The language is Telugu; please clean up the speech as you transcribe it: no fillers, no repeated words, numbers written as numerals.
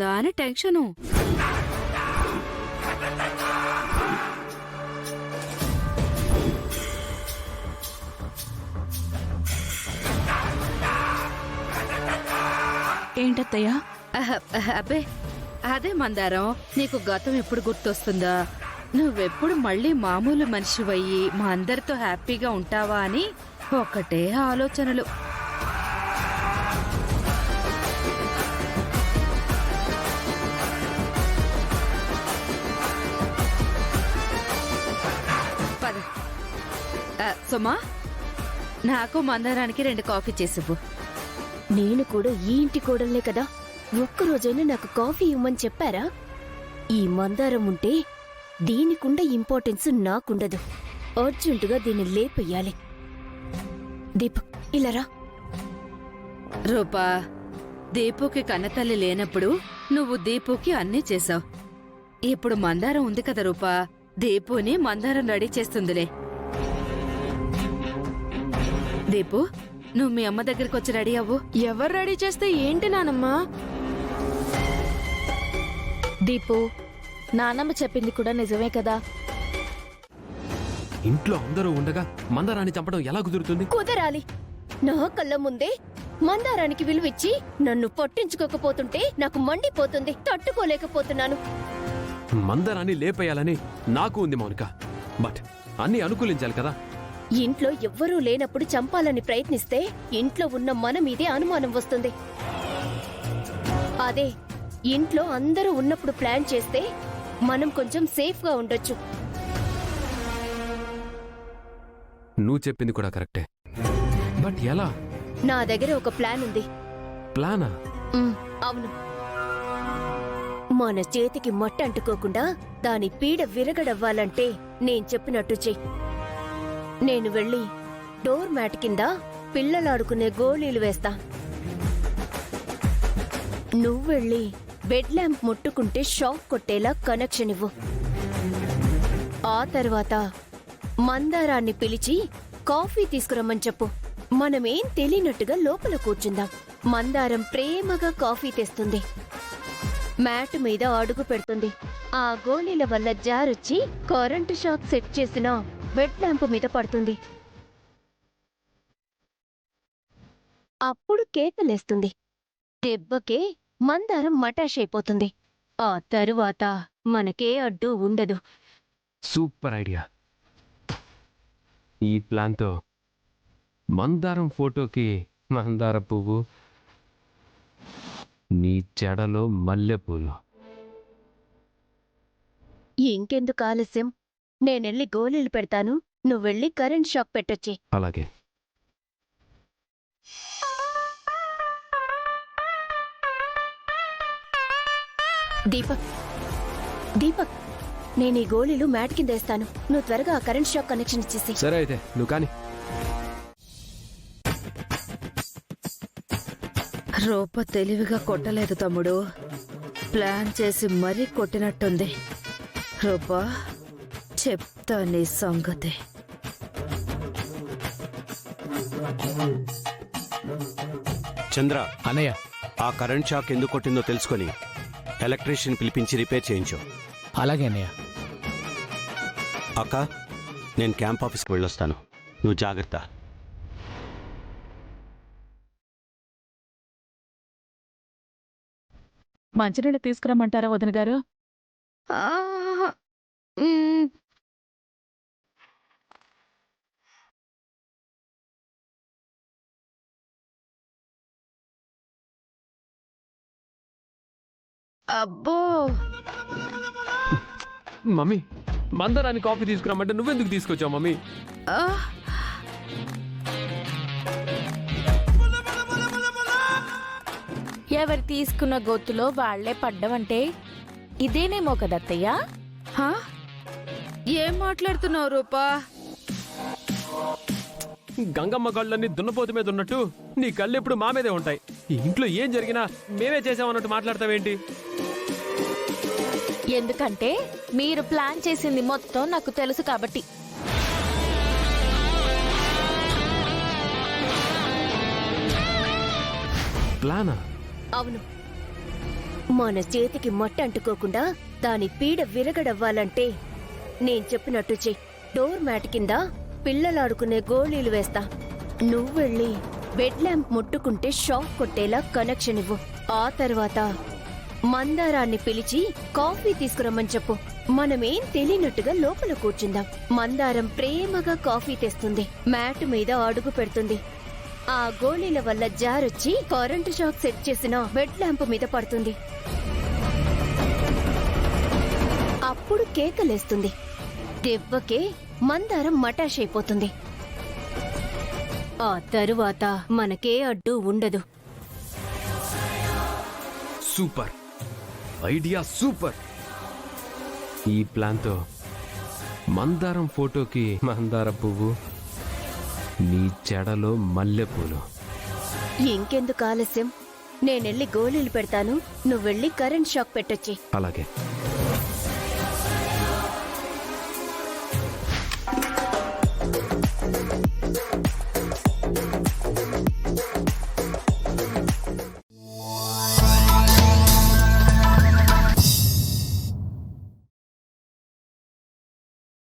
దాని టెన్షను. ఏంటత్తయ్యా? అబ్బే అదే మందారం, నీకు గతం ఎప్పుడు గుర్తొస్తుందా? నువ్వెప్పుడు మళ్ళీ మామూలు మనిషివయ్యి మా అందరితో హ్యాపీగా ఉంటావా అని ఒకటే ఆలోచనలు. పద. సుమా, నాకు మందారానికి 2 కాఫీ చేసివ్వు. నేను కూడా ఈ ఇంటి కోడల్నే కదా, ఒక్కరోజైనా నాకు కాఫీ ఇవ్వమని చెప్పారా? ఈ మందారం ఉంటే దీనికుండ ఇంపార్టెన్స్ నాకుండదు. అర్జెంటుగా దీన్ని లేపేయాలి. దీపక్, ఇలారా. రూపా, దీపుకి కన్నతల్లి లేనప్పుడు నువ్వు దీపుకి అన్నీ చేసావు. ఇప్పుడు మందారం ఉంది కదా రూపా, దీపుని మందారం రెడీ చేస్తుందిలే. దీపు, నువ్వు మీ అమ్మ దగ్గరికి వచ్చి రెడీ అవ్వు. ఎవరు రెడీ చేస్తే ఏంటి నానమ్మా? దీపు, నానమ్మ చెప్పింది కూడా నిజమే కదా. ఇంట్లో అందరూ ఉండగా మందారాన్ని చంపడం ఎలా కుదురుతుంది? కుదరాలి. నా కళ్ళ ముందే మందారానికి విలువిచ్చి నన్ను పట్టించుకోకపోతుంటే నాకు మండిపోతుంది. తట్టుకోలేకపోతున్నాను. మందారాన్ని లేపేయాలని నాకు ఉంది మౌనిక, బట్ అన్ని అనుకూలించాలి కదా. ఇంట్లో ఎవ్వరూ లేనప్పుడు చంపాలని ప్రయత్నిస్తే ఇంట్లో ఉన్న మన మీదే అనుమానం వస్తుంది. అదే ఇంట్లో అందరూ ఉన్నప్పుడు ప్లాన్ చేస్తే మనం కొంచెం సేఫ్గా ఉండొచ్చు. నువ్వు చెప్పింది కూడా కరెక్టే, బట్ ఎలా? నా దగ్గర ఒక ప్లాన్ ఉంది. ప్లానా? అవును. మన చేతికి మట్టి అంటుకోకుండా దాని పీడ విరగడవ్వాలంటే నేను చెప్పినట్టు చెయ్యి. నేను వెళ్ళి డోర్ మ్యాట్ కింద పిల్లలాడుకునే గోళీలు వేస్తా. నువ్వెళ్ళి బెడ్ ల్యాంప్ ముట్టుకుంటే షాక్ కొట్టేలా కనెక్షన్ ఇవ్వు. ఆ తర్వాత మందారాన్ని పిలిచి కాఫీ తీసుకురమ్మని చెప్పు. మనమేం తెలియనట్టుగా లోపల కూర్చుందాం. మందారం ప్రేమగా కాఫీ తెస్తుంది. మ్యాట్ మీద అడుగు పెడుతుంది. ఆ గోళీల వల్ల జారొచ్చి కరెంటు షాక్ సెట్ చేసిన బెడ్ ల్యాంప్ మీద పడుతుంది. అప్పుడు కేకలేస్తుంది. దెబ్బకే మందారం మటాష్ అయిపోతుంది. ఆ తరువాత మనకే అడ్డు ఉండదు. Super idea. ఈ ప్లాన్తో మందారం ఫోటోకి మందార పువ్వు, నీ చెడలో మల్లెపూలు. ఇంకెందుకు ఆలస్యం? నేనెళ్ళి గోళీలు పెడతాను, నువ్వెళ్ళి కరెంట్ షాక్ పెట్టొచ్చి. అలాగే. దీపక్, దీపక్, నేను ఈ గోళీలు మ్యాట్ కింద వేస్తాను. నువ్వు త్వరగా ఆ కరెంట్ షాక్ కనెక్షన్ ఇచ్చేసి. సరే అయితే నువ్వు కానీ. రూప తెలివిగా కొట్టలేదు తమ్ముడు, ప్లాన్ చేసి మరీ కొట్టినట్టుంది. రూపా, చెప్తా నీ సంగతి. చంద్ర, అన్నయ్య, ఆ కరెంట్ షాక్ ఎందుకు కొట్టిందో తెలుసుకొని ఎలక్ట్రీషియన్ పిలిపించి రిపేర్ చేయించు. అలాగే అన్నయ్య. అక్క, నేను క్యాంప్ ఆఫీస్కి వెళ్ళొస్తాను. నువ్వు జాగ్రత్త. మంచినీళ్ళు తీసుకురమ్మంటారా వదిన గారు? అబ్బో, మమ్మీ, మందారాన్ని కాఫీ తీసుకురామంటే నువ్వెందుకు తీసుకొచ్చావు మమ్మీ? ఆ, ఎవరు తీసుకున్న గొత్తులో వాళ్లే పడ్డమంటే ఇదేనేమో కదత్తయ్యా? హా? ఏం మాట్లాడుతున్నావు రూపా? గంగమ్మ కళ్ళన్నీ దున్నపోతు మీద ఉన్నట్టు నీ కళ్ళు ఎప్పుడు మా మీదే ఉంటాయి. ఈ ఇంట్లో ఏం జరిగినా మేమే చేసామన్నట్టు మాట్లాడతావేంటి? ఎందుకంటే మీరు ప్లాన్ చేసింది మొత్తం నాకు తెలుసు కాబట్టి. ప్లానా? అవును, మన చేతికి మట్టి అంటుకోకుండా దాని పీడ విరగడవ్వాలంటే నేను చెప్పినట్టు చెయ్యి. డోర్ మ్యాట్ కింద పిల్లలాడుకునే గోళీలు వేస్తా. నువ్వెళ్ళి బెడ్ ల్యాంప్ ముట్టుకుంటే షాక్ కొట్టేలా కనెక్షన్ ఇవ్వు. ఆ తర్వాత మందారాన్ని పిలిచి కాఫీ తీసుకురమ్మని చెప్పు. మనమేం తెలియనట్టుగా లోపల కూర్చుందాం. మందారం ప్రేమగా కాఫీ తెస్తుంది, మ్యాట్ మీద అడుగు పెడుతుంది. ఆ గోళీల వల్ల జారొచ్చి కరెంటు షాక్ సెట్ చేసిన బెడ్ ల్యాంప్ మీద పడుతుంది. అప్పుడు కేకలేస్తుంది. దెబ్బకే మందారం మటాష్ అయిపోతుంది. ఆ తరువాత మనకే అడ్డు ఉండదు. Super idea, super. ఈ ప్లాన్తో మందారం ఫోటోకి మందార పువ్వు, నీ చెడలో మల్లెపూలు. ఇంకెందుకు ఆలస్యం? నేనెళ్ళి గోళీలు పెడతాను, నువ్వెళ్ళి కరెంట్ షాక్ పెట్టొచ్చి. అలాగే.